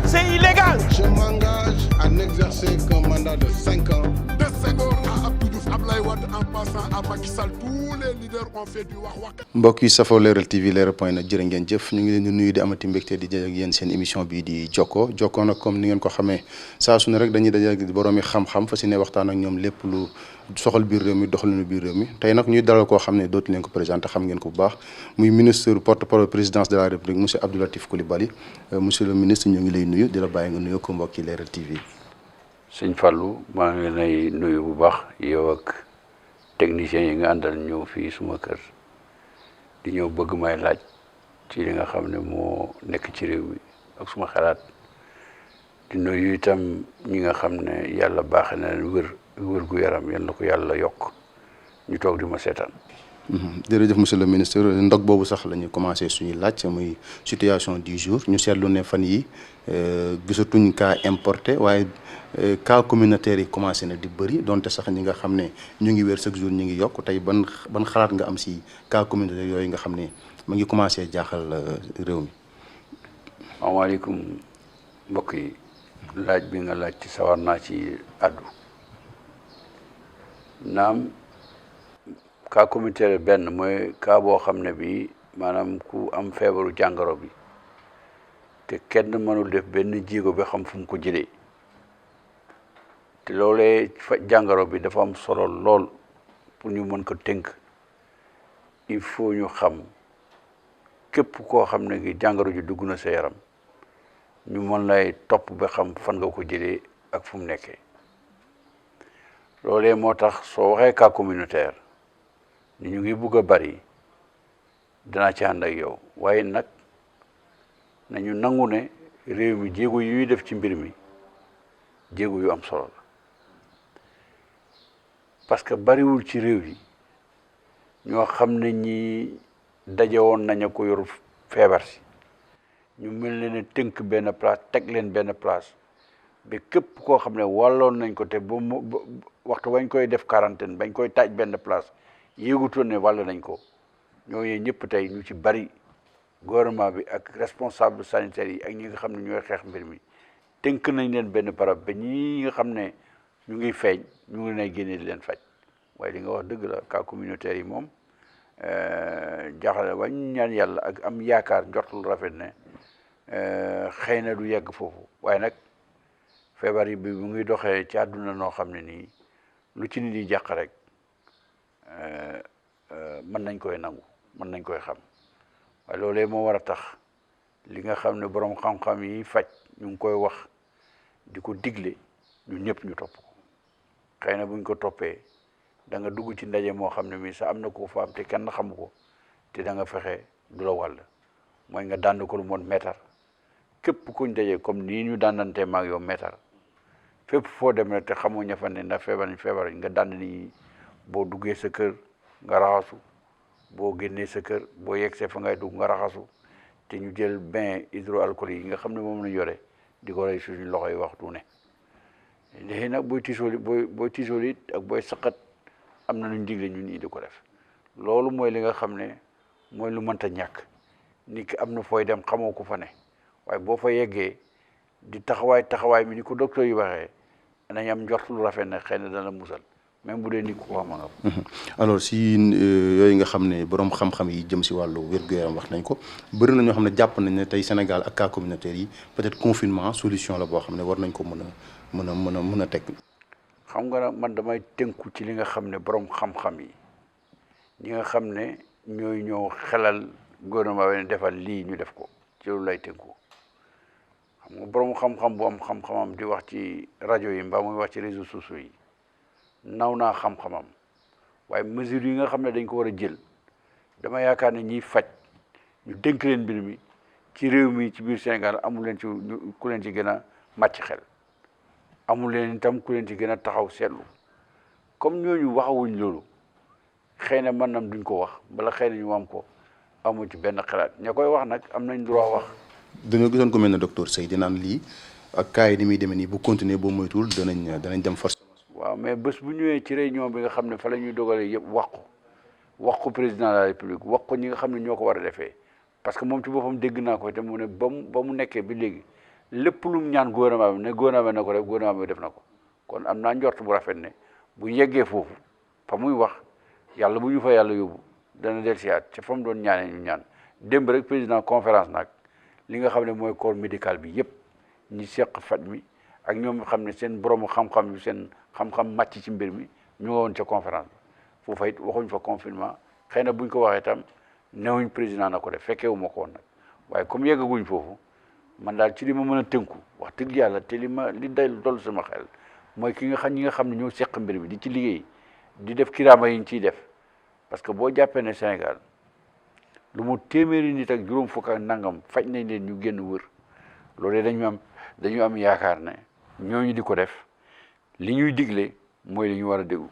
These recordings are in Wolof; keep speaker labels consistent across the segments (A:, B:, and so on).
A: C'est illégal.
B: Je m'engage à n'exercer qu'un mandat de 5 ans.
C: De Senghor à Abdou Diouf, Abdoulaye Wade en passant à Macky Sall, tous les leaders ont fait du wax.
D: mbokk yi safoo Leral TV Leral point nag jërë ngeen jëf ñu ngi leen di nuyu di amati mbégte di jël ak yéen seen émission bii di jokkoo nag comme ni ngeen ko xamee saa su ne rek dañuy daje ak boroomi xam-xam fa si ne waxtaan ak ñoom lépp lu soxal biir réew mi doxalinu biir réew mi tey nag ñuy dalal koo xam ne dootu leen ko présenté xam ngeen ko bu baax muy ministre porte-parole présidence de la République monsieur Abdou Latif Coulibaly monsieur le ministre ñu ngi lay nuyu di la bàyyi nga nuyu ko mbokki Leral TV.
E: sëñ Fallou maa ngi lay nuyu bu baax yow ak techniciens yi nga àndal ñëw fii suma kër di ñëw bëgg may laaj ci li nga xam ne moo nekk ci réew mi ak suma xalaat di nuyu itam ñi nga xam ne yàlla baaxe na leen wér gu yaram yal na ko yàlla yokk ñu toog di ma seetaan.
D: jërëjëf monsieur le ministre ndog boobu sax la ñu commencé suñuy laaj muy situation du jour ñu seetlu ne fan yi gisatuñ cas importé waaye cas communautaire yi commencé na di bëri donte sax ñi nga xam ne ñu ngi wér chaque jour ñu ngi yokk tey ban xalaat nga am si cas communautaire yooyu nga xam ne ma ngi commencé jaaxal réew mi.
E: asalaamaaleykum mbokk yi laaj bi nga laaj ci sawar naa ci àddu naam. cas communautaire benn mooy cas boo xam ne bi maanaam ku am feebaru jàngoro bi te kenn mënul def benn jéego bi xam fu mu ko jëlee te loolee jàngoro bi dafa am solo lool pour ñu mën ko tënk il faut ñu xam képp koo xam ne gi jàngoro ji dugg na sa yaram ñu mën lay topp ba xam fan nga ko jëlee ak fu mu nekkee loolee moo tax soo waxee cas communautaire ni ñu ngi bugg a bari danaa ci ànd ak yow waaye nag nañu nangu ne réew mi jéego yuy def ci mbir mi jéego yu am solo la parce que bariwul ci réew yi ñoo xam ne ñi daje woon nañu ko yor feebar si ñu mel ne tënk benn place teg leen benn place ba képp koo xam ne wàlloon nañ ko te ba waxtu bañ koy def quarantaine bañ koy taaj benn place yéegutoon ne wàll nañ ko ñooñu ñëpp tey ñu ci bari gouvernement bi ak responsable sanitaire yi ak ñi nga xam ne ñooy xeex mbir mi tënk nañ leen benn barab ba ñi nga xam ne ñu ngi feeñ ñu ngi leen génne di leen faj waaye li nga wax dëgg la cas communautaire yi moom jaaxle wañ ñaan yàlla ak am yaakaar njortul rafet ne xëy na du yegg foofu waaye nag feebar yi bi mu ngi doxee ci àdduna noo xam ne nii lu ci nit yi jàq rek mën nañ koy nangu mën nañ koy xam waaye loolee moo war a tax li nga xam ne borom xam-xam yi faj ñu ngi koy wax di ko digle ñun ñëpp ñu topp ko xëy na buñ ko toppee da nga dugg ci ndaje moo xam ne mi sax am na ko fa am te kenn xamu ko te da nga fexe du la wàll mooy nga dànd ko lu moon meetar képp kuñ daje comme nii ñu dàndantee maag yow meetar fépp foo dem rek te xamoo ña fa ne ndax feebar nga dànd ni boo duggee sa kër nga raxasu boo génnee sa kër boo yegsee fa ngay dugg nga raxasu te ñu jël bain hydroalcoolique yi nga xam ne moom lañu yore di ko rey suñu loxo yi waxtu ne léegi nag booy tisool it ak booy saqat am na luñ digle ñun ñii di ko def loolu mooy li nga xam ne mooy lu mënta ñàkk nit ki am na fooy dem xamoo ko fa ne waaye boo fa yeggee di taxawaay mi ni ko docteur yi waxee nañ am njort lu rafet ne xëy na dana musal même bu dee nit ku xam nga.
D: alors si yooyu nga xam ne borom xam-xam yi jëm si wàllu wér-gu-yaram wax nañ ko bëri na ñoo xam ne jàpp nañ ne tey Sénégal ak cas communautaire yi peut-être confinement solution la boo xam ne war nañ ko mën a teg.
E: xam nga nag man damay tënku ci li nga xam ne borom xam-xam yi ñi nga xam ne ñooy ñëw xelal gouvernement bi ne defal lii ñu def ko ci loolu lay tënku xam nga borom xam-xam bu am xam-xamam di wax ci rajo yi mbaa muy wax ci réseaux sociaux yi. naw naa xam-xamam waaye mesures yi nga xam ne dañ ko war a jël dama yaakaar ne ñiy faj ñu dénk leen mbir mi ci réew mi ci biir Sénégal amul leen ci ku leen ci gën a màcc xel amul leen itam ku leen ci gën a taxaw seetlu comme ñooñu waxawuñ loolu xëy na mën nam duñ ko wax bala xëy na ñu am ko amu ci benn xalaat ña koy wax nag am nañ droit wax.
D: dañoo gisoon ko mel ne docteur Seye di naan lii ak cas yi ni muy demee nii bu continuer boo moytuwul danañ dem force.
E: waaw mais bés bu ñëwee ci réunion bi nga xam ne fa la ñuy dogalee yëpp wax ko président de la république wax ko ñi nga xam ne ñoo ko war a defee parce que moom ci boppam dégg naa ko te mu ne ba mu nekkee bi léegi lépp lu mu ñaan gouvernement bi ne gouvernement na ko def gouvernement bi def na ko kon am naa njort bu rafet ne bu yeggee foofu fa muy wax yàlla bu ñu fa yàlla yóbbu dana dellusiwaat ca fa mu doon ñaanee ñu ñaan démb rek président conférence nag li nga xam ne mooy corps médical bi yëpp ñi seq faj mi ak ñoom xam ne seen borom xam-xam yu seen xam-xam màcc ci mbir mi ñu nga woon ca conférence bi foofa it waxuñ fa confinement xëy na buñ ko waxee itam newuñ président na ko def fekkeewu ma ko woon nag waaye comme yeggaguñ foofu man daal ci li ma mën a tënku wax dëgg yàlla te li day doll sama xel mooy ñi nga xam ne ñoo seq mbir mi di ci liggéey di def kiraama yi ñu ciy def parce que boo jàppee ne Sénégal lu mu téeméeri nit ak juróom fukk ak nangam faj nañ leen ñu génn wër loolu dañu am yaakaar ne ñooñu di ko def li ñuy digle mooy li ñu war a déglu.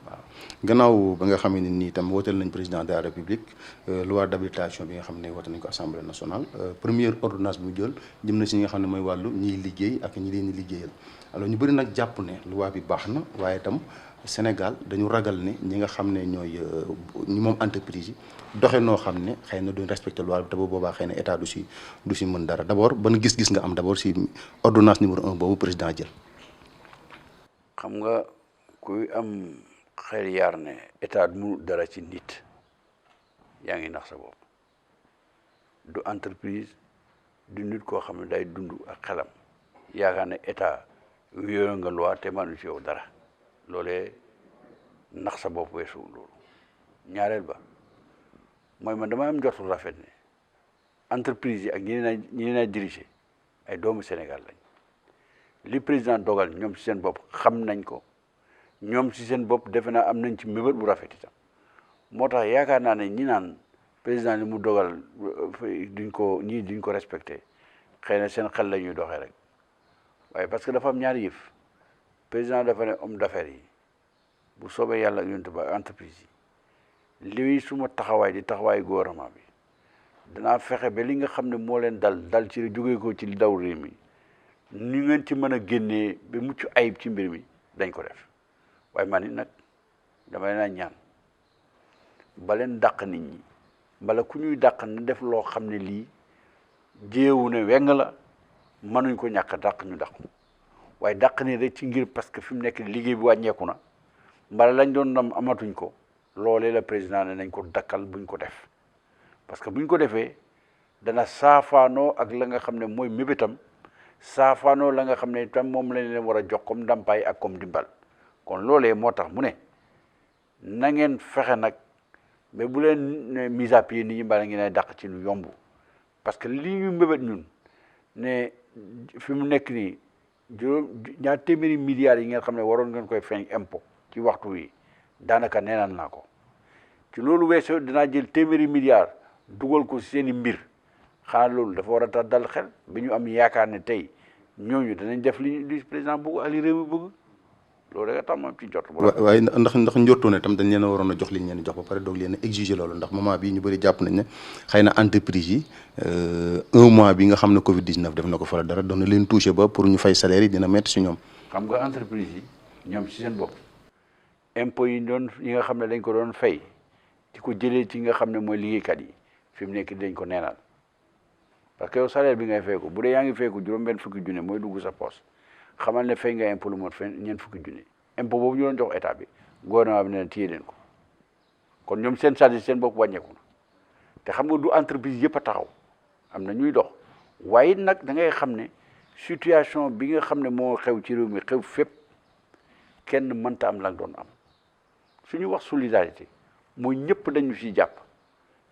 D: waaw gannaaw ba nga xam ne nii itam wooteel nañ président de la république loi d'habilitation bi nga xam ne woote nañ ko assemblée nationale première ordonnance bi mu jël jëm na si nga xam ne mooy wàllu ñiy liggéey ak ñi leen di liggéeyal alors ñu bëri nag jàpp ne loi bi baax na waaye itam Sénégal dañu ragal ne ñi nga xam ne ñooy ñi moom entreprise yi doxe noo xam ne xëy na duñ respecté loi bi te bu boobaa xëy na état du si mën dara d'abord ban gis-gis nga am d'abord si ordonnance numéro 1 boobu président jël.
E: xam nga kuy am xel yaar ne état mu dara ci nit yaa ngi nax sa bopp du entreprise du nit koo xam ne day dund ak xelam yaakaar ne état yooyu nga loi te manu ci yow dara loolee nax sa bopp weesu loolu ñaareel ba mooy man dama am njortu rafet ne entreprise yi ak ñi leen a diriger ay doomu Sénégal lañ li président dogal ñoom ci seen bopp xam nañ ko ñoom ci seen bopp defe naa am nañ ci mébét bu rafet itam moo tax yaakaar naa ne ñi naan président li mu dogal duñ ko respecté xëy na seen xel la ñuy doxee rek waaye parce que dafa am ñaari yëf président dafa ne homme d'affaires yi bu soobee yàlla ak yonent ba entreprise yi li suma taxawaay di taxawaay gouvernement bi danaa fexe ba li nga xam ne moo leen dal ci jógee ko ci li daw réew mi ni ngeen ci mën a génnee ba mucc ayib ci mbir mi dañ ko def waaye man it nag dama leen a ñaan ba leen dàq nit ñi bala ku ñuy dàq na def loo xam ne lii jéewu ne weng la mënuñ ko ñàkk dàq ñu dàq waaye dàq ni rek ci ngir parce que fi mu nekk liggéey bi wàññeeku na mbala lañ doon nam amatuñ ko loolee la président ne nañ ko dakkal buñ ko def parce que buñ ko defee dana saafaanoo ak la nga xam ne mooy mébétam saafaanoo la nga xam ne itam moom lañ leen war a jox comme ndàmpaay ak comme dimbal kon loolee moo tax mu ne na ngeen fexe nag mais bu leen mise à pied nit ñi mbala ngeen ay dàq ci lu yomb parce que li ñu mbébét ñun ne fi mu nekk nii ñaar téeméeri milliards yi ngeen xam ne waroon ngeen koy feeñ impôt ci waxtu wi daanaka neenaan naa ko ci loolu weesoo dinaa jël téeméeri milliards dugal ko seen i mbir xanaa loolu dafa war a tax dal xel bi ñu am yaakaar ne tey ñooñu danañ def li président bëgg ak li réew mi bëgg loolu rek a tax moom ci jot.
D: waaye ndax njortu ne tam dañ leen a waroon a jox li ñu leen jox ba pare doog leen a exiger loolu ndax moment bii ñu bëri jàpp nañ ne xëy na entreprise yi 1 mois bi nga xam ne Covid 19 def na ko fa dara doon na leen touché ba pour ñu fay salaire yi dina métti si ñoom.
E: xam nga entreprise yi ñoom si seen bopp impôts yi nga xam ne dañ ko doon fay di ko jëlee ci nga xam ne mooy liggéeykat yi fi mu nekk dañ ko neenal parce que yow salaire bi ngay fay ko bu dee yaa ngi fay ko juróom-benn fukki junne mooy dugg sa poche. xamal ne fay nga impôt lu mot ñeent fukki junni impôt boobu ñu doon jox état bi gouvernement bi ne leen téye leen ko kon ñoom seen charge seen bopp wàññeeku na te xam nga du entreprise yëpp a taxaw am na ñuy dox waaye nag da ngay xam ne situation bi nga xam ne moo xew ci réew mi xew fépp kenn mënta am la doon am suñu wax solidarité mooy ñëpp dañu ciy jàpp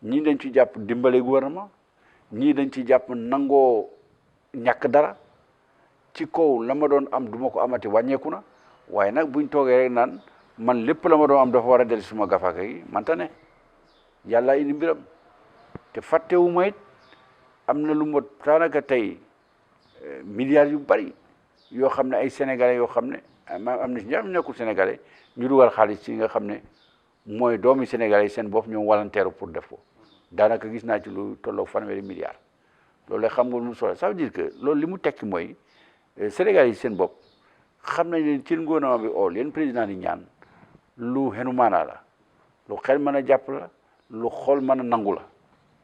E: ñii dañ ci jàpp dimbale gouvernement ñii dañ ci jàpp nangoo ñàkk dara ci kaw la ma doon am du ma ko amati wàññeeku na waaye nag buñ toogee rek naan man lépp la ma doon am dafa war a del suma gafaka yi manta ne yàlla indi mbiram te fàttewu ma it am na lu ma daanaka tey milliards yu bari yoo xam ne ay sénégalais yoo xam ne am na si ñaar nekkul sénégalais ñu dugal xaalis ci nga xam ne mooy doomi sénégalais seen bopp ñoom volontaire pour def ko daanaka gis naa ci lu tolloog 1 milliard loolu la xam nga lu mu solo ça veut dire que loolu li mu tekki mooy Sénégal yi seen bopp xam nañ leen ci gouvernement bi oo leen président di ñaan lu xenu maanaa la lu xel mën a jàpp la lu xool mën a nangu la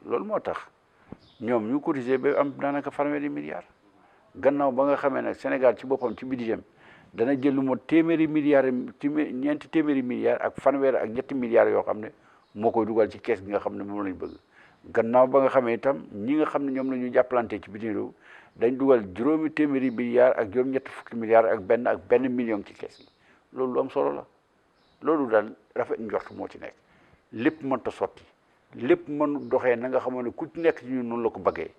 E: loolu moo tax ñoom ñu cotiser ba am daanaka fanweeri milliards gannaaw ba nga xamee nag Sénégal ci boppam ci budget dana jël lu mot téeméeri milliards ñeenti téeméeri milliards ak fanweer ak ñetti milliards yoo xam ne moo koy dugal ci kees gi nga xam ne moom lañ bëgg gannaaw ba nga xamee itam ñi nga xam ne ñoom la ñu jàppalante ci bitim réew dañ dugal juróomi téeméeri milliards ak juróom ñetti fukki milliards ak benn million ci kees gi loolu lu am solo la loolu daal rafet njort moo ci nekk lépp mënta sotti lépp mënu doxee na nga xamoon ne ku ci nekk ci ñun noonu la ko bëggee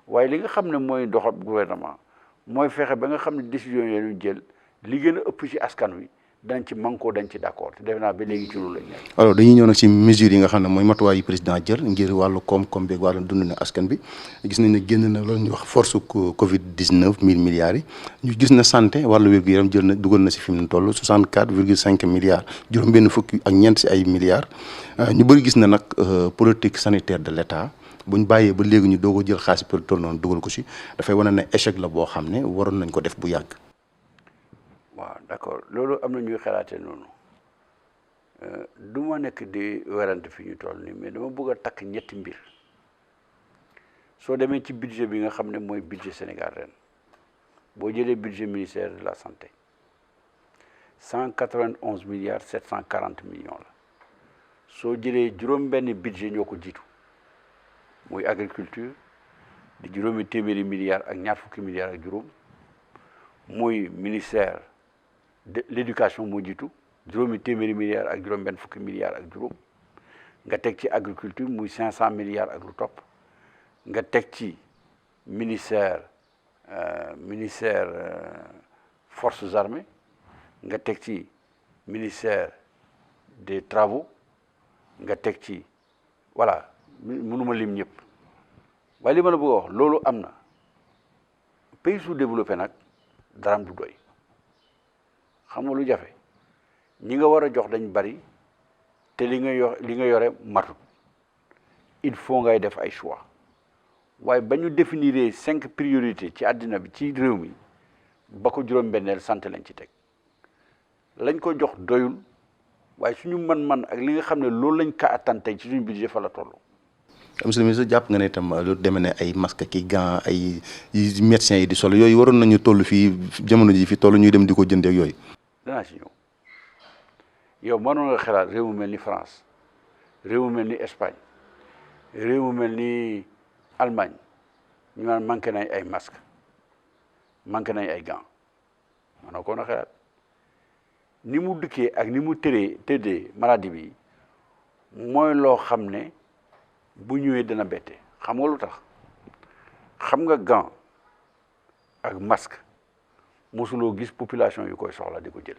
E: waaye li nga xam ne mooy doxal gouvernement mooy fexe ba nga xam ne décision yooyu ñu jël li gën a ëpp ci askan wi dañ ci mànkoo dañ ci d'accord te def naa ba léegi ci loolu lañ nekk.
D: alors dañuy ñëw nag ci mesures yi nga xam ne mooy matuwaay yi président jël ngir wàllu koom-koom beeg wàllu dund na askan bi gis nañ ne génn na loolu ñuy wax force Covid 19 1000 milliards yi ñu gis na santé wàllu wér-gu-yaram jël na dugal na si fi mu toll 64,5 milliards juróom-benn fukki ak ñeent si ay milliards ñu bëri gis na nag politique sanitaire de l'État bu ñu bàyyee ba léegi ñu doog a jël xaalis bi toll noonu dugal ko si dafay wane ne échec la boo xam ne waroon nañ ko def bu yàgg.
E: waaw d'accord loolu am na ñuy xalaatee noonu du ma nekk di werante fi ñu toll nii mais dama bëgg a takk ñetti mbir soo demee ci budget bi nga xam ne mooy budget Sénégal ren boo jëlee budget ministère de la santé 191 milliards 740 millions la soo jëlee juróom-benn budget ñoo ko jiitu muy agriculture di juróomi téeméeri milliards ak ñaar fukki milliards ak juróom muy ministère de l'éducation moo jiitu juróomi téeméeri milliards ak juróom benn fukki milliards ak juróom nga teg ci agriculture muy 500 milliards ak lu topp nga teg ci ministère forces armées nga teg ci ministère des travaux nga teg ci voilà mënuma lim ñëpp waaye li ma la bëgg a wax loolu am na pays sous-développé nag daraam du doy xam nga lu jafe ñi nga war a jox dañ bari te li nga yore matut il faut ngay def ay choix waaye ba ñu définir 5 priorités ci àddina bi ci réew mi ba ko juróom-benneel santé lañ ci teg lañ ko jox doyul waaye suñu man-man ak li nga xam ne loolu lañ ka attan tey ci suñu budget fa la toll.
D: monsieur le ministre jàpp nga ne itam lu demee ne ay masque ki gants ay médecins yi di solo yooyu waroon nañu toll fii jamono ji fi toll ñuy dem di ko jëndee ak yooyu.
E: danaa ci ñëw yow mënoon nga xalaat réew mu mel ni France réew mu mel ni Espagne réew mu mel ni Allemagne ñu naan manqué nañ ay masques manqué nañ ay gants mënoo ko na xalaat ni mu dikkee ak ni mu tëddee maladie bi mooy loo xam ne bu ñëwee dana bette xam nga lu tax xam nga gant ak masque mosuloo gis population yu koy soxla di ko jël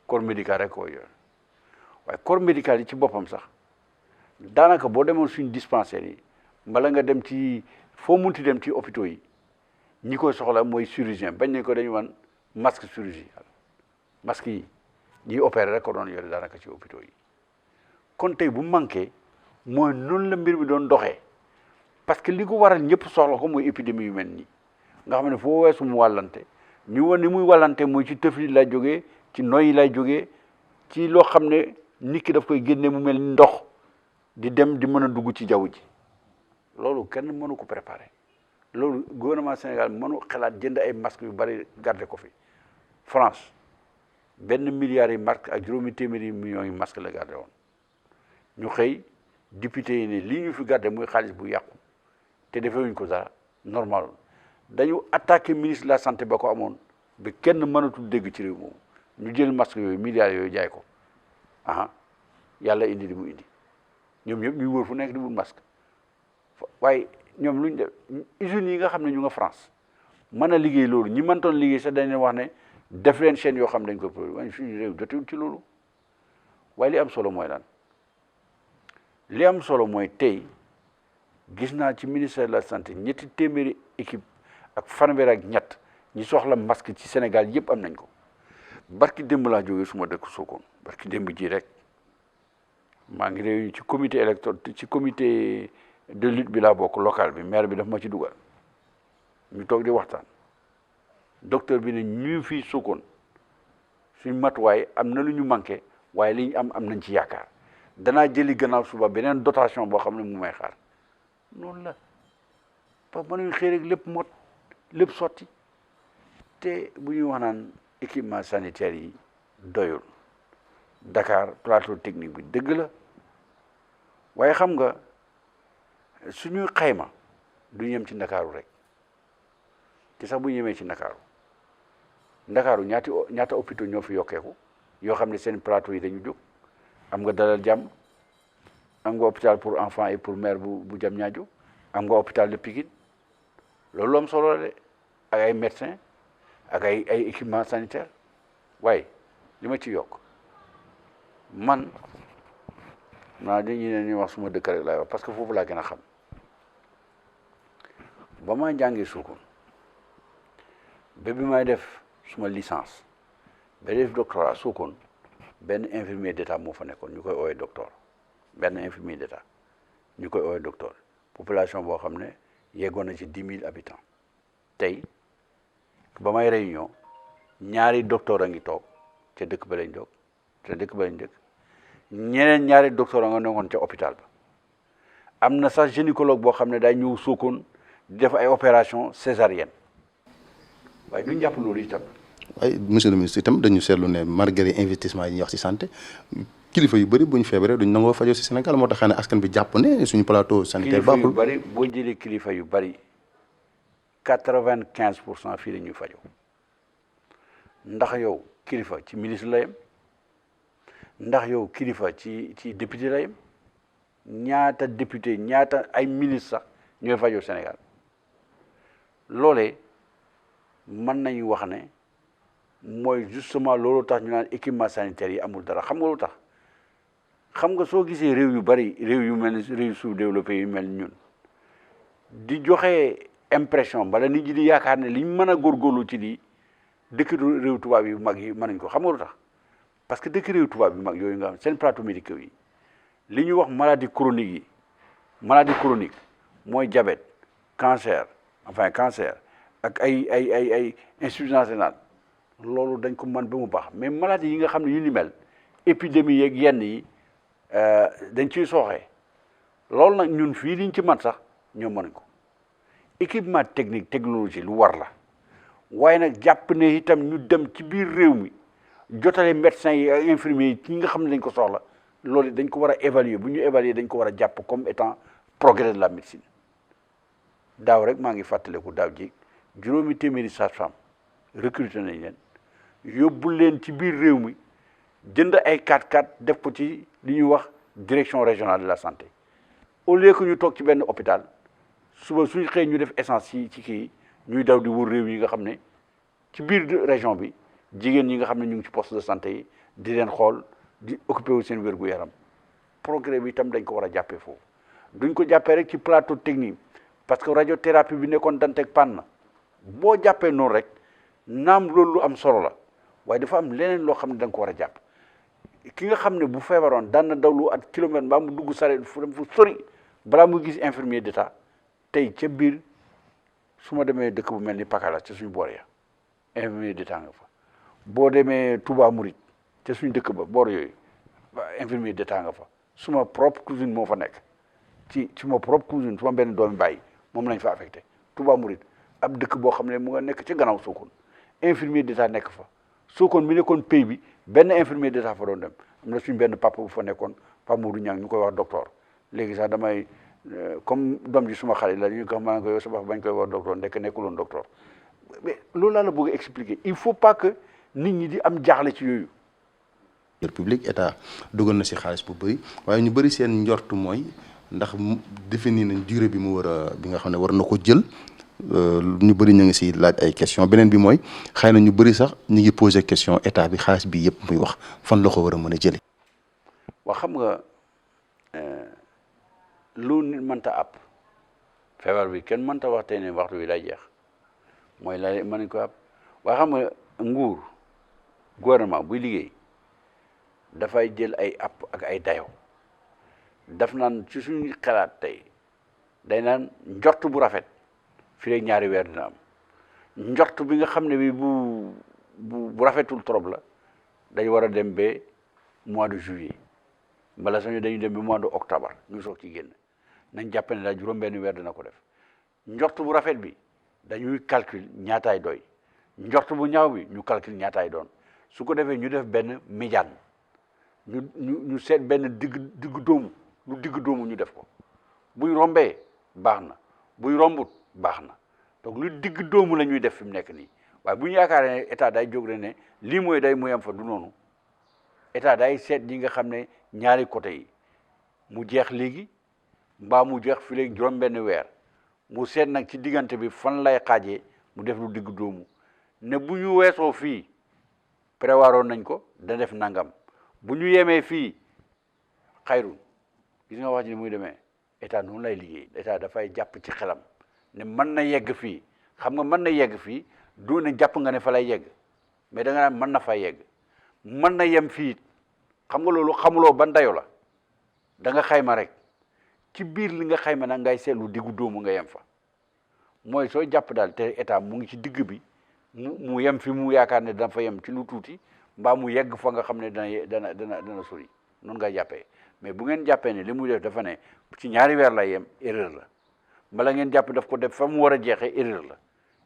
E: corps médical rek koy yor waaye corps médical yi ci boppam sax daanaka boo demoon suñ dispensaires yi mbala nga dem ci foo munti dem ci hôpitaux yi ñi koy soxla mooy chirurgien bañ nañ ko dañu wan masque chirurgie masque yi ñiy opéré rek ko doon yore daanaka ci hôpitaux yi kon tey bu manqué mooy noonu la mbir mi doon doxee parce que li ko waral ñëpp soxla ko mooy épidémie yu mel nii nga xam ne foo weesu mu wàllante ñu woon ni muy wàllante mooy ci tëf yi lay jógee ci noy yi lay jógee ci loo xam ne nit ki daf koy génne mu mel ni ndox di dem di mën a dugg ci jaww ji loolu kenn mënu ko préparer loolu gouvernement Sénégal mënu xalaat jënd ay masques yu bari garder ko fi France benn milliard yi masque ak juróomi téeméeri millions yi masque la garder woon ñu xëy député yi ne lii ñu fi garder muy xaalis bu yàqu te defewuñ ko dara normal dañu attaqué ministre de la santé ba ko amoon ba kenn mënatul dégg ci réew moomu ñu jël masque yooyu milliards yooyu jaay ko yàlla indi li mu indi ñoom ñëpp ñuy wër fu nekk di wut masque waaye ñoom luñ def usines yi nga xam ne ñu nga France mën a liggéey loolu ñi mëntoon liggéey sax dañ leen wax ne def leen chaîne yoo xam dañ ko produit waaye suñu réew jotewul ci loolu waaye li am solo mooy lan li am solo mooy tey gis naa ci ministère de la santé ñetti téeméeri équipe ak fanweer ak ñett ñi soxla masque ci Sénégal yëpp am nañ ko barki démb laa jógee suma dëkk Sokone barki démb ji rek maa ngi réew ci comité électoral ci comité de lutte bi laa bokk local bi maire bi daf ma ci dugal ñu toog di waxtaan docteur bi ne ñu fii Sokone suñ matuwaay am na lu ñu manqué waaye li ñu am nañ ci yaakaar danaa jëli gannaaw suba beneen dotation boo xam ne mu may xaar noonu la parce que mënuñ xëy rek lépp mot lépp sotti te bu ñuy wax naan équipement sanitaire yi doyul Dakar plateau technique bi dëgg la waaye xam nga suñuy xayma du yem ci Ndakaaru rek te sax bu ñu yemee ci Ndakaaru ñaata hôpitaux ñoo fi yokkeeku yoo xam ne seen plateau yi dañu jóg am nga Dalal Jàmm am nga hôpital pour enfants et pour mère bu Diamniadio am nga hôpital de Pikine loolu am solo la de ak ay médecins ak ay équipement sanitaire waaye li ma ci yokk man dañuy ne ñuy wax suma dëkk rek laay wax parce que foofu laa gën a xam ba ma jàngee Sokone ba bi may def suma licence ba def doctorat Sokone benn infirmier d'état moo fa nekkoon ñu koy ooyee docteur benn infirmier d'état ñu koy ooyee docteur population boo xam ne yeggoon na ci 10 000 habitants tey ba may réunion ñaari docteur a ngi toog ca dëkk ba lañ jóg ca dëkk ba lañ dëkk ñeneen ñaari docteur a nga nekkoon ca hôpital ba am na sax gynécologue boo xam ne day ñëw Sokone di def ay opération césarienne waaye duñ jàpp loolu itam.
D: waaye monsieur le ministre itam dañu seetlu ne malgré investissement yi ñuy wax ci santé kilifa yu bëri bu ñu feebaree duñ nangoo fajoo ci Sénégal moo tax ne askan bi jàpp ne suñu plateau sanitaire baaxul.
E: kilifa yu bëri boo jëlee kilifa yu bëri 95% fii la ñuy fajoo ndax yow kilifa ci ministre la yem ndax yow kilifa ci député la yem ñaata député ñaata ay ministre sax ñooy fajoo Sénégal loolee mën nañu wax ne mooy justement loolu tax ñu naan équipement sanitaire yi amul dara xam nga lu tax xam nga soo gisee réew yu bari réew yu mel ni réew sous-développé yu mel ñun di joxe impression bala nit ñi di yaakaar ne liñ mën a góorgóorlu ci lii dëkk réew tubaab yu mag yi mën nañ ko xam nga lu tax parce que dëkk réew tubaab yu mag yooyu nga xam seen plateau médicaux yi li ñuy wax maladie chronique mooy diabète cancer ak ay insuffisance rénale loolu dañ ko mën ba mu baax mais maladie yi nga xam ne yu ni mel épidémie yeeg yenn yi dañ ciy sooxee loolu nag ñun fii liñ ci man sax ñoom mënuñ ko équipement technique technologie lu war la waaye nag jàpp ne itam ñu dem ci biir réew mi jotale médecins yi ak infirmiers yi ci nga xam ne dañ ko soxla loolu dañ ko war a évaluer bu ñu évaluer dañ ko war a jàpp comme étant progrès de la médecine daaw rek maa ngi fàttaliku daaw ji juróomi téeméeri sage-femme recruté nañ leen yóbbu leen ci biir réew mi jënd ay 4x4 def ko ci li ñuy wax direction régionale de la santé au lieu que ñu toog ci benn hôpital suba suñu xëy ñu def essence ci kii ñuy daw di wër réew yi nga xam ne ci biir région bi jigéen ñi nga xam ne ñu ngi ci poste de santé yi di leen xool di occupé wu seen wér-gu-yaram progrès bi itam dañ ko war a jàppee foofu duñ ko jàppee rek ci plateau technique parce que radiothérapie bi nekkoon Dantec panne na boo jàppee noonu rek naam loolu lu am solo la waaye dafa am leneen loo xam ne da nga ko war a jàpp ki nga xam ne bu feebaroon daan na dawlu at kilomètre mbaa mu dugg sareet fu sori balaa mu gis infirmier d'état tey ca biir su ma demee dëkk bu mel ni Pakala ca suñu boor ya infirmier d'état nga fa boo demee Touba Mouride ca suñu dëkk ba boor yooyu infirmier d'état nga fa suma propre cousine moo fa nekk ci suma propre cousine suma benn doomi bàyyi moom lañ fa affecté Touba Mouride ab dëkk boo xam ne mu nga nekk ca gannaaw Sokone infirmier d'état nekk fa Sokone mi nekkoon pays bi benn infirmier d'état fa doon dem am na suñ benn papa bu fa nekkoon Pape Modou Niang ñu koy wax docteur léegi sax damay comme doom ji suma xale la ñu ko maa ngi koy yow sa bopp bañ koy wax docteur ndekk nekkuloon docteur mais loolu laa la bëgg a expliquer il faut pas que nit ñi di am jaaxle ci yooyu.
D: public état dugal na si xaalis bu bëri waaye ñu bëri seen njortu mooy ndax définir nañ durée bi mu war a bi nga xam ne war na ko jël ñu bëri ñu ngi si laaj ay question beneen bi mooy xëy na ñu bëri sax ñu ngi posé question état bi xaalis bi yëpp muy wax fan la ko war a mën a jëlee.
E: wax xam nga lu nit mënta àpp feebar bi kenn mënta wax tey ne waxtu bi day jeex mooy la mën nañ ko àpp waaye xam nga nguur gouvernement buy liggéey dafay jël ay àpp ak ay dayo daf naan ci suñu xalaat tey day naan njort bu rafet fii rek ñaari weer dina am njort bi nga xam ne bi bu rafetul trop la dañ war a dem ba mois de juillet bala sañu dañu dem ba mois de octobre ñu soog ci génn nañ jàpp ne daal juróom benn weer dina ko def njort bu rafet bi dañuy calcul ñaataay doy njort bu ñaaw bi ñu calcul ñaataay doon su ko defee ñu def benn médiane ñu seet benn digg doomu lu digg doomu ñu def ko buy rombee baax na buy rombut baax na donc lu digg doomu la ñuy def fi mu nekk nii waaye bu ñu yaakaaree ne état day jóg rek ne lii mooy day muy am fa du noonu état day seet yi nga xam ne ñaari côté yi mu jeex léegi mbaa mu jeex fi léegi juróom-benn weer mu seet nag ci diggante bi fan lay xaajee mu def lu digg doomu ne bu ñu weesoo fii préwaroon nañ ko da def nangam bu ñu yemee fii xayrun gis nga wax ji ni muy demee état noonu lay liggéey état dafay jàpp ci xelam ne mën na yegg fii xam nga mën na yegg fii doo ne jàpp nga ne fa lay yegg mais da nga naan mën na fa yegg mën na yem fii xam nga loolu xamuloo ban dayo la da nga xayma rek ci biir li nga xayma nag ngay seetlu diggu doomu nga yem fa mooy soo jàpp daal te état mu ngi ci digg bi mu yem fi mu yaakaar ne dana fa yem ci lu tuuti mbaa mu yegg fa nga xam ne dana sori noonu ngay jàppee mais bu ngeen jàppee ne li muy def dafa ne ci ñaari weer lay yem erreur la mbala ngeen jàpp daf ko def fa mu war a jeexee erreur la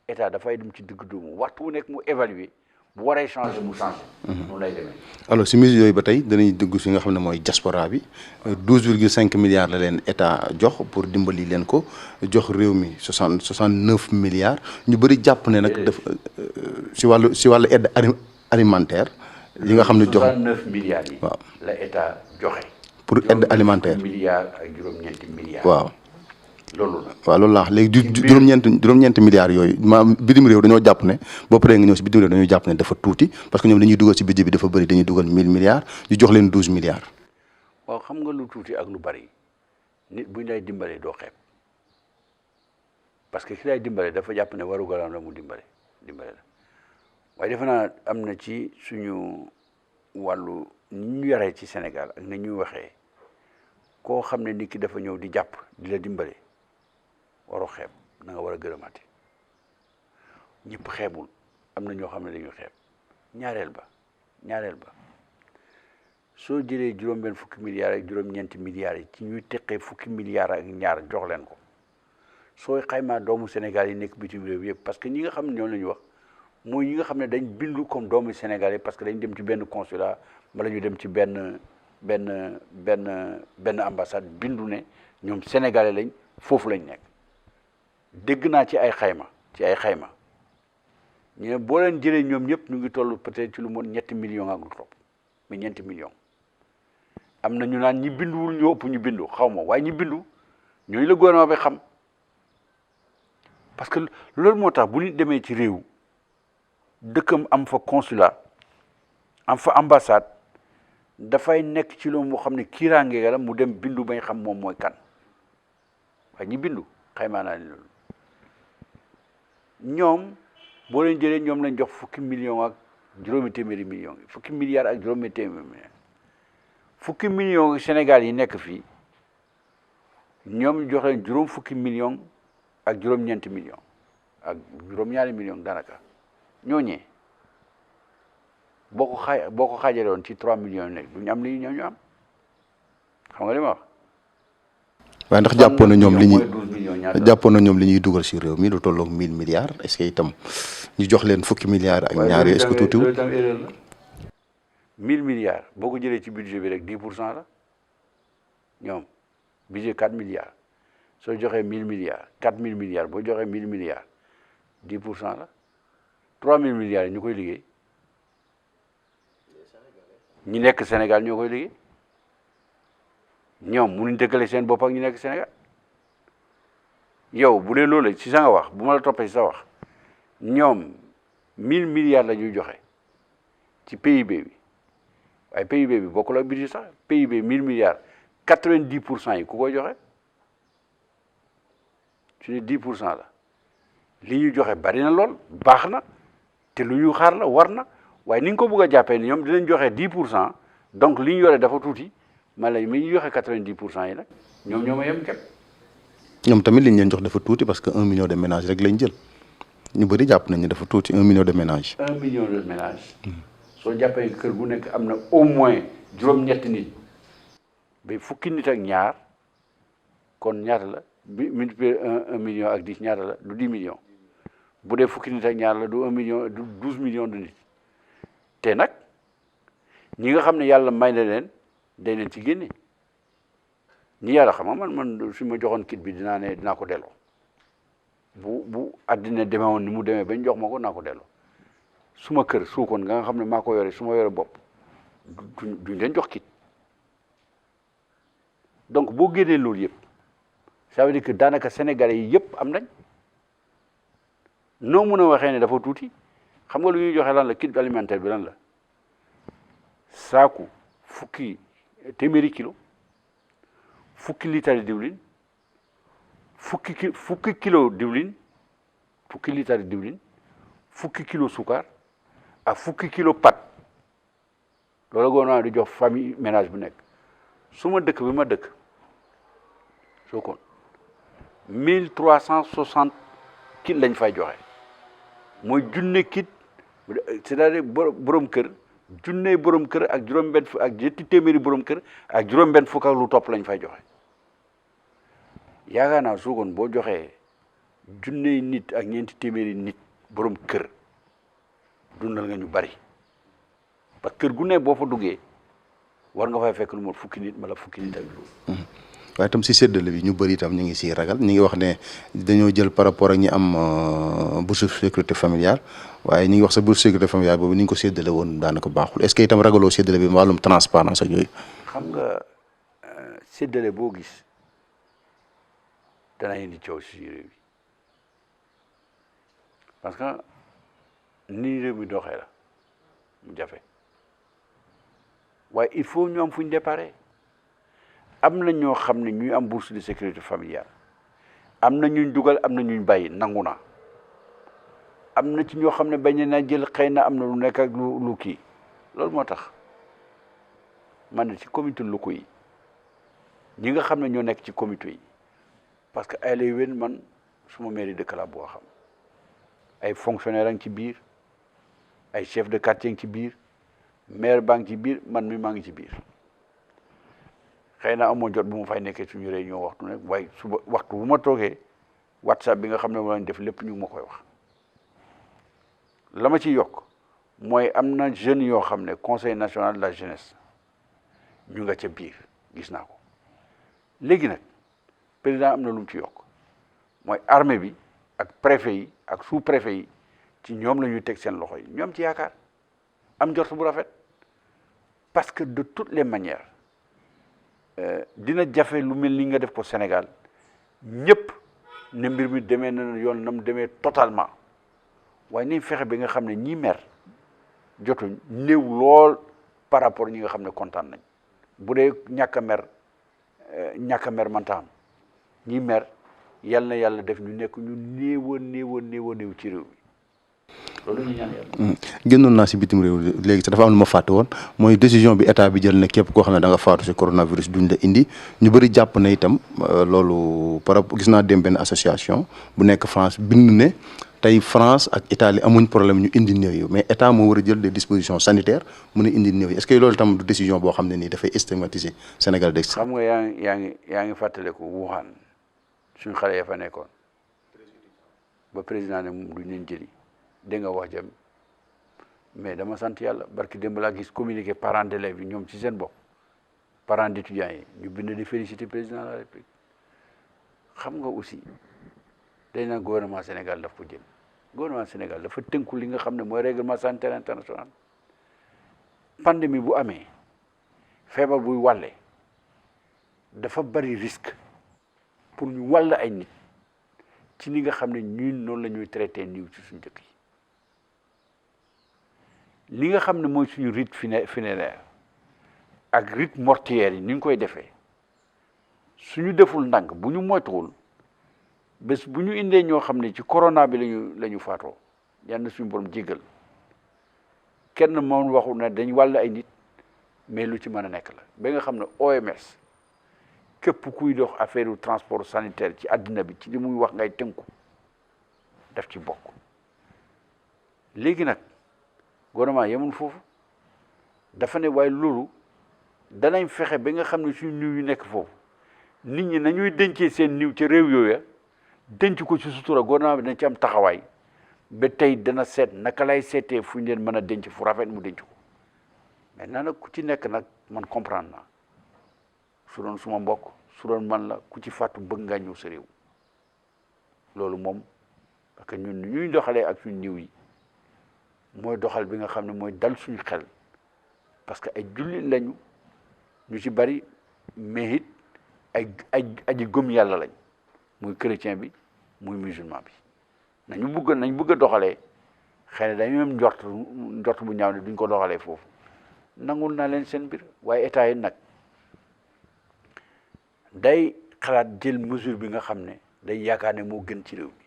E: état dafay dem ci digg doomu waxtu wu nekk mu évaluer bu waree changer mu changer. noonu lay demee.
D: alors si mesures yooyu ba tey danañ dugg si nga xam ne mooy diaspora bi 12,5 milliards la leen état jox pour dimbali leen ko jox réew mi 69 milliards ñu bëri jàpp ne nag dafa si wàllu aide alimentaire. yi nga xam ne jox
E: 69 milliards yi.
D: waaw
E: la état joxe.
D: pour aide alimentaire
E: milliards ak juróom-ñeenti milliards.
D: waaw.
E: loolu la
D: waaw loolu laa léegi juróom-ñeenti milliards yooyu maanaam bitim réew dañoo jàpp ne boo paree nga ñëw si bitim réew dañoo jàpp ne dafa tuuti parce que ñoom dañuy dugal si budget bi dafa bëri dañuy dugal 1000 milliards ñu jox leen 12 milliards.
E: waaw xam nga lu tuuti ak lu bari nit bu ñu lay dimbalee doo xeeb parce que ki lay dimbale dafa jàpp ne waru garam la mu dimbale la waaye defe naa am na ci suñu wàllu ni ñu yaree ci Sénégal ak ni ñuy waxee koo xam ne nit ki dafa ñëw di jàpp di la dimbale waroo xeeb na nga war a gërëmaate ñëpp xeebul am na ñoo xam ne dañuy xeeb ñaareel ba soo jëlee juróom-benn fukki milliards ak juróom-ñeenti milliards yi ci ñuy teqee fukki milliards ak ñaar jox leen ko sooy xaymaa doomu Sénégal yi nekk bitim réew yëpp parce que ñi nga xam ne ñoom la ñu wax mooy ñi nga xam ne dañ bindu comme doomu Sénégal yi parce que dañ dem ci benn consulat wala ñu dem ci benn ambassade bindu ne ñoom sénégalais lañ foofu lañ nekk dégg naa ci ay xayma ñu ne boo leen jëlee ñoom ñëpp ñu ngi toll peut-être ci lu mot 7 millions ak lu topp mais 7 millions am na ñu naan ñi binduwul ñoo ëpp ñu bindu xaw ma waaye ñi bindu ñooñu la gouvernement bi xam parce que loolu moo tax bu ñu demee ci réew dëkkam am fa consulat am fa ambassade dafay nekk ci loolu moo xam ne kiiraange la mu dem bindu bañ xam moom mooy kan waaye ñi bindu xaymaa naa ne loolu ñoom boo leen jëlee ñoom lañ jox fukki millions ak juróomi téeméeri millions fukki milliards ak juróomi téeméeri millions fukki millions Sénégal yi nekk fii ñoom ñu jox leen juróom fukki millions ak juróom-ñeenti millions ak juróom-ñaari millions daanaka ñooñee boo ko xaajale woon ci 3 millions nekk du ñu am li ñu am xam nga li ma wax.
D: waaye ndax jàppoon na ñoom li ñuy dugal si réew mi lu tolloog 1000 milliards est-ce que itam ñu jox leen fukki milliards ak ñaar est-ce que tuutiwul
E: loolu itam erreur la 1000 milliards boo ko jëlee ci budget bi rek 10% la ñoom budget 4 milliards soo joxee 1000 milliards 4000 milliards boo joxee 1000 milliards 10% la 3000 milliards yi ñu koy liggéey ñi nekk Sénégal ñoo koy liggéey ñoom mënuñ dëkkale seen bopp ak ñu nekk Sénégal yow bu dee loolu ci sa nga wax bu ma la toppee ci sa wax ñoom 1000 milliards la ñuy joxe ci PIB bi waaye PIB bi bokkul ak budget sax PIB 1000 milliards 90% yi ku koy joxe su ne 10% la li ñuy joxe bari na lool baax na te lu ñu xaar la war na waaye ni nga ko bëgg a jàppee ni ñoom dinañ joxe 10% donc li ñu yore dafa tuuti man la mi ñu joxe 90% yi nag ñoom ñoo ma yem képp.
D: ñoom tamit li ñu leen jox dafa tuuti parce que 1 million de ménages rek lañ jël ñu bëri jàpp nañ ne dafa tuuti 1 million de ménages.
E: 1 million de ménages. soo jàppee kër gu nekk am na au moins juróom-ñetti nit ba fukki nit ak ñaar kon ñaata la bi multiplier 1 million ak 10 ñaata la du 10 millions bu dee fukki nit ak ñaar la du 1 million du 12 millions de nit te nag ñi nga xam ne yàlla may na leen day leen ci génne ñi yàlla xam nga man su ma joxoon kit bi dinaa ko delloo bu àddina demee woon ni mu demee bañ jox ma ko naa ko delloo suma kër suukoon nga xam ne maa ko yore su ma yore bopp duñ leen jox kit donc boo génnee loolu yëpp ça veut dire que daanaka sénégalais yi yëpp am nañ noo mun a waxee ne dafa tuuti xam nga lu ñuy joxe lan la kit alimentaire bi lan la saaku téeméeri kilo fukki litre diwlin fukki kilo diwlin fukki litre diwlin fukki kilo suukar ak fukki kilo pat loolu gouvernement di jox famille ménage bu nekk suma dëkk bi ma dëkk Sokone 1360 kit lañ fay joxe mooy junne kit c'est-à-dire borom kër junne borom kër ak juróom-benn fukk ak ñetti téeméeri borom kër ak juróom-benn fukk ak lu topp lañ fay joxe yaakaar naa Sokone boo joxee junne nit ak ñeenti téeméeri nit borom kër dundal nga ñu bari parce que kër gu ne boo fa duggee war nga fay fekk lu mot fukki nit wala fukki nit ak lu
D: waaye itam si séddale bi ñu bëri itam ñu ngi siy ragal ñu ngi wax ne dañoo jël par rapport ak ñi am bourse sécurité familiale waaye ñu ngi wax sa bourse sécurité familiale boobu ni ñu ko séddale woon daanaka baaxul est-ce que itam ragaloo séddale bi wàllum transparence ak yooyu.
E: xam nga séddale boo gis dana indi coow si réew mi parce que ni réew mi doxee la mu jafe waaye il faut ñu am fu ñu déparé am na ñoo xam ne ñuy am bourse de sécurité familiale am na ñuñ dugal am na ñuñ bàyyi nangu na am na ci ñoo xam ne bañ na jël xëy na am na lu nekk ak lu kii loolu moo tax man ne ci comité locaux yi ñi nga xam ne ñoo nekk ci comité yi parce que ay lay wen man suma mairie dëkk laa boo xam ay fonctionnaire a ngi ci biir ay chef de quartier ngi ci biir maire baa ngi ci biir man mi maa ngi ci biir xëy na amoo jot bu ma fay nekkee suñu réunion waxtu nekk waaye suba waxtu bu ma toogee WhatsApp bi nga xam ne moo lañ def lépp ñu ngi ma koy wax la ma ci yokk mooy am na jeunes yoo xam ne conseil national de la jeunesse ñu nga ca biir gis naa ko léegi nag président am na lu mu ci yokk mooy armée bi ak préfet yi ak sous préfet yi ci ñoom la ñuy teg seen loxo yi ñoom ci yaakaar am njort bu rafet parce que de toutes les manières dina jafe lu mel ni nga def ko Sénégal ñëpp ne mbir mi demee na yoon nam demee totalement waaye nañ fexe bi nga xam ne ñi mer jotuñ néew lool par rapport ñi nga xam ne kontaan nañ bu dee ñàkk a mer manta am ñi mer yal na yàlla def ñu nekk ñu néew ci réew mi loolu ñu ñaan yàlla.
D: génnoon naa si bitim réew léegi sax dafa am lu ma fàtte woon mooy décision bi état bi jël ne képp koo xam ne da nga faatu si coronavirus duñ la indi ñu bëri jàpp ne itam loolu par rapport gis naa dem benn association bu nekk France bind ne tey France ak Italie amuñ problème ñu indi néew yi mais état moo war a jël des dispositions sanitaires mën a indi néew yi est-ce que loolu itam du décision boo xam ne nii dafay stigmatiser Sénégal de.
E: xam nga yaa ngi fàttaliku Wuhan suñu xale ya fa nekkoon ba président ne moom duñ leen jëli. dégg nga wax jam mais dama sant yàlla barki démb laa gis communiqué parents d'élèves yi ñoom ci seen bopp parents d'étudiants yi ñu bind di féliciter président de la République xam nga aussi dañ naan gouvernement Sénégal daf ko jël gouvernement Sénégal dafa tënku li nga xam ne mooy règlement sanitaire international pandémie bu amee feebar buy wàlle dafa bari risque pour ñu wàll ay nit ci li nga xam ne ñun noonu la ñuy traité niw ci suñu dëkk yi li nga xam ne mooy suñu rite funéraire ak rite mortuaire yi ni ñu koy defee suñu deful ndànk bu ñu moytuwul bés bu ñu indee ñoo xam ne ci corona bi la ñu faatoo yal na suñu borom jéggal kenn moom waxu ne dañ wàll ay nit mais lu ci mën a nekk la ba nga xam ne OMS képp kuy dox affaire transport sanitaire ci àddina bi ci li muy wax ngay tënku daf ci bokk léegi nag gouvernement yemul foofu dafa ne waaye loolu danañ fexe ba nga xam ne suñu niw yu nekk foofu nit ñi nañuy dencee seen niw ci réew yooya denc ko ci sutura gouvernement bi dañ ci am taxawaay ba tey dana seet naka lay seetee fu ñu leen mën a denc fu rafet mu denc ko maintenant nag ku ci nekk nag man comprendre naa su doon suma mbokk su doon man la ku ci fàttu bëgg nga ñëw sa réew loolu moom parce que ñun ñuy doxalee ak suñu niw yi mooy doxal bi nga xam ne mooy dal suñu xel parce que ay jullit lañu ñu ci bari mais it ay aji gëm yàlla lañ muy chrétien bi muy musulman bi nañ bëgg a doxalee xëy na dañu am njort bu ñaaw ne duñ ko doxalee foofu nangul naa leen seen mbir waaye état yi nag day xalaat jël mesure bi nga xam ne day yaakaar ne moo gën ci réew mi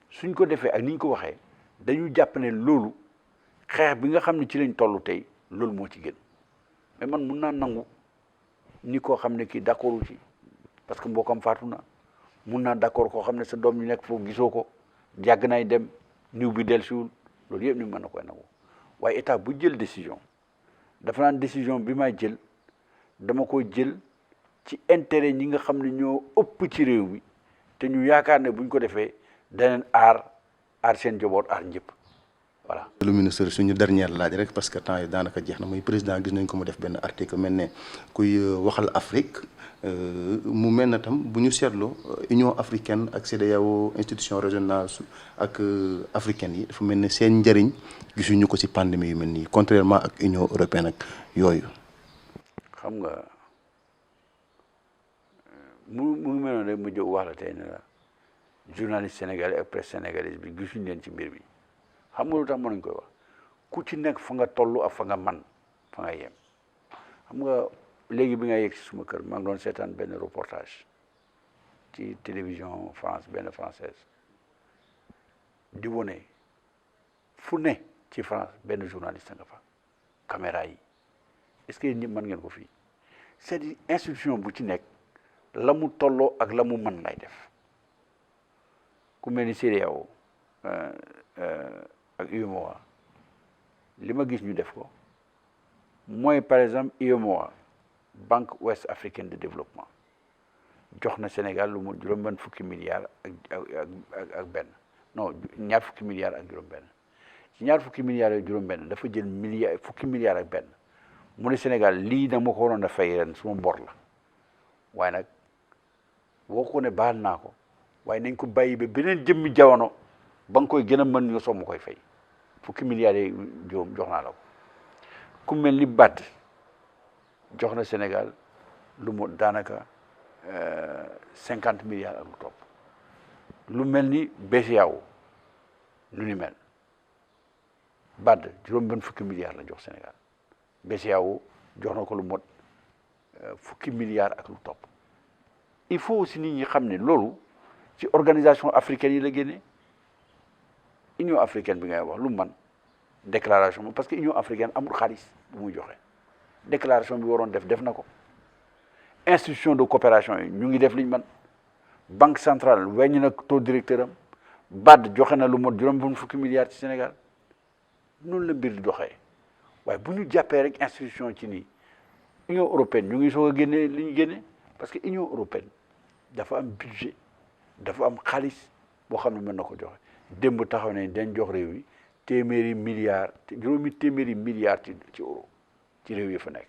E: suñ ko defee ak ni ñu ko waxee dañu jàpp ne loolu xeex bi nga xam ne ci lañ toll tey loolu moo ci gën mais man mun naa nangu ni koo xam ne kii d'accordu ci parce que mbokkam faatu na mun naa d'accord koo xam ne sa doom ñu nekk foofu gisoo ko yàgg nay dem niw bi dellusiwul loolu yëpp ni mën na koy nangu waaye état bu jël décision dafa naan décision bi may jël dama ko jël ci intérêt ñi nga xam ne ñoo ëpp ci réew mi te ñu yaakaar ne buñ ko defee daneen aar seen njaboot aar ñëpp voilà.
D: le ministre suñu dernière laaj rek parce que temps yi daanaka jeex na muy président gis nañ ko mu def benn article mel ne kuy waxal Afrique mu mel na tam bu ñu seetloo Union africaine ak CEDEAO institution régionale ak africaine yi dafa mel ne seen njëriñ gisuñu ko ci pandémie yu mel nii contrairement ak Union européenne ak yooyu.
E: xam nga mu ngi mel noonu rek mu jóg wax la tey ne la journaliste sénégalais ak presse sénégalaise bi gisuñu leen ci mbir bi xam nga lu tax mënuñ koy wax ku ci nekk fa nga toll ak fa nga man fa nga yem xam nga léegi bi nga yegg si suma kër maa ngi doon seetaan benn reportage ci télévision France benn française di wone fu ne ci France benn journaliste nga fa caméra yi est-ce que ñëpp mën ngeen ko fii c'est-à-dire institution bu ci nekk la mu tolloo ak la mu mën lay def ku mel ni CEDEAO ak UEMOA li ma gis ñu def ko mooy par exemple UEMOA Banque Ouest Africaine de Développement jox na Sénégal lu mu juróom-benn fukki milliards ak benn non ñaar fukki milliards ak juróom-benn ci ñaar fukki milliards ak juróom-benn dafa jël fukki milliards ak benn mu ne Sénégal lii nag ma ko waroon a fay ren suma bor la waaye nag boo ko ne baal naa ko waaye nañ ko bàyyi ba beneen jëmmi jamono ba nga koy gën a mën ñoo soog ma koy fay fukki milliards yi juróom jox naa la ko ku mel ni BAD jox na Sénégal lu mu daanaka 50 milliards ak lu topp lu mel ni BCEAO lu ni mel BAD juróom-benn fukki milliards la jox Sénégal BCEAO jox na ko lu mot fukki milliards ak lu topp il faut aussi nit ñi xam ne loolu ci organisation africaine yi la génne Union africaine bi ngay wax lu man déclaration parce que Union africaine amul xaalis bu muy joxe déclaration bi waroon def na ko institution de coopération yi ñu ngi def liñ man banque centrale weññ na taux directeur am BAD joxe na lu mot juróom fukki milliards ci Sénégal noonu la mbir di doxee waaye bu ñu jàppee rek institution ci nii Union européenne ñu ngi soog a génne li ñu génne parce que Union européenne dafa am budget dafa am xaalis boo xam ne mën na ko joxe démb taxaw ne dañ jox réew yi téeméeri milliards juróomi téeméeri milliards ci euro ci réew yi fa nekk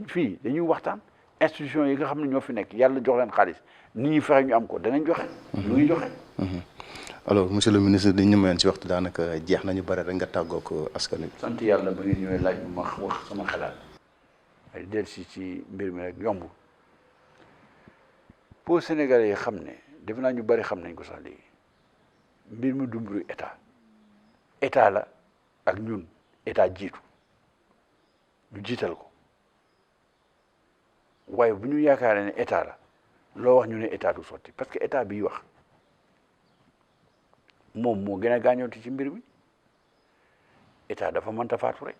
E: fii dañuy waxtaan institution yi nga xam ne ñoo fi nekk yàlla jox leen xaalis nit ñi fexe ñu am ko danañ joxe. ñu ngi joxe.
D: alors monsieur le ministre dañu ñëwoon ci waxtu daanaka jeex nañu bare rek nga tàggoo ko askan wi.
E: sant yàlla ba ngeen ñëwee laaj ma wax sama xalaat ay dellusi ci mbir mi rek yomb pour Sénégalais yi xam ne defe naa ñu bari xam nañ ko sax léegi mbir mi du mbiru état la ak ñun état jiitu ñu jiital ko waaye bu ñu yaakaaree ne état la loo wax ñu ne état du sotti parce que état biy wax moom moo gën a gaañooti ci mbir mi état dafa mënta faatu rek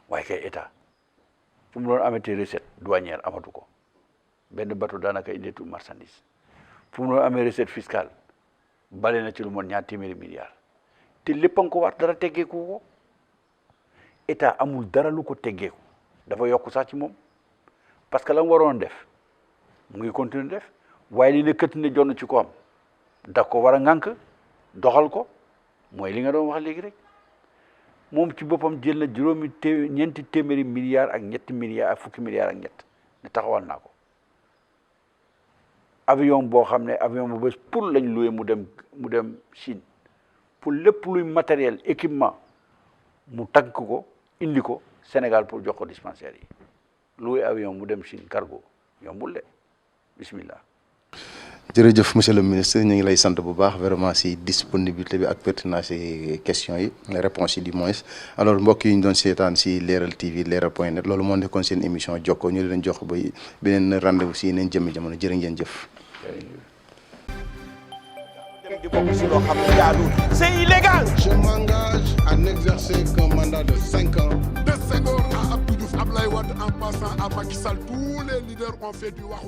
E: waaye kay état fu mu doon amatee recette douanière amatu ko benn bateau daanaka indeetul marchandise fu mu doon amee recette fiscale bale na ci lu mot ñaar téeméeri milliards te lépp a nga ko war dara teggeeku ko état amul dara lu ko teggeeku dafa yokk sax ci moom parce que la mu waroon def mu ngi continuer def waaye li ne kët ne jonn ci ko am da ko war a ŋànk doxal ko mooy li nga doon wax léegi rek moom ci boppam jël na ñeenti téeméeri milliards ak ñetti milliards ak fukki milliards ak ñett ne taxawal naa ko avion boo xam ne avion bu bés pour lañ loué mu dem Chine pour lépp luy matériel équipement mu tànk ko indi ko Sénégal pour jox ko dispensaire yi loué avion mu dem Chine cargo yombul de bismillah.
D: jërëjëf monsieur le ministre ñu ngi lay sant bu baax vraiment si disponibilité bi ak pertinence si questions yi réponses yi du moins alors mbokk yi ñu doon seetaan si Leral TV leral.net loolu moo nekkoon seen émission Jokko ñu leen jox ba beneen rendez-vous si yeneen jëmmi jamono jërë ngeen jëf.
A: di bokk si loo xam ne jaaduwul. C'est illégal.
B: Je m'engage à n'exercer qu'un mandat de 5 ans.
C: De Senghor à Abdou Diouf, Ablaye Wade en passant à Macky Sall, tous les leaders ont fait du wax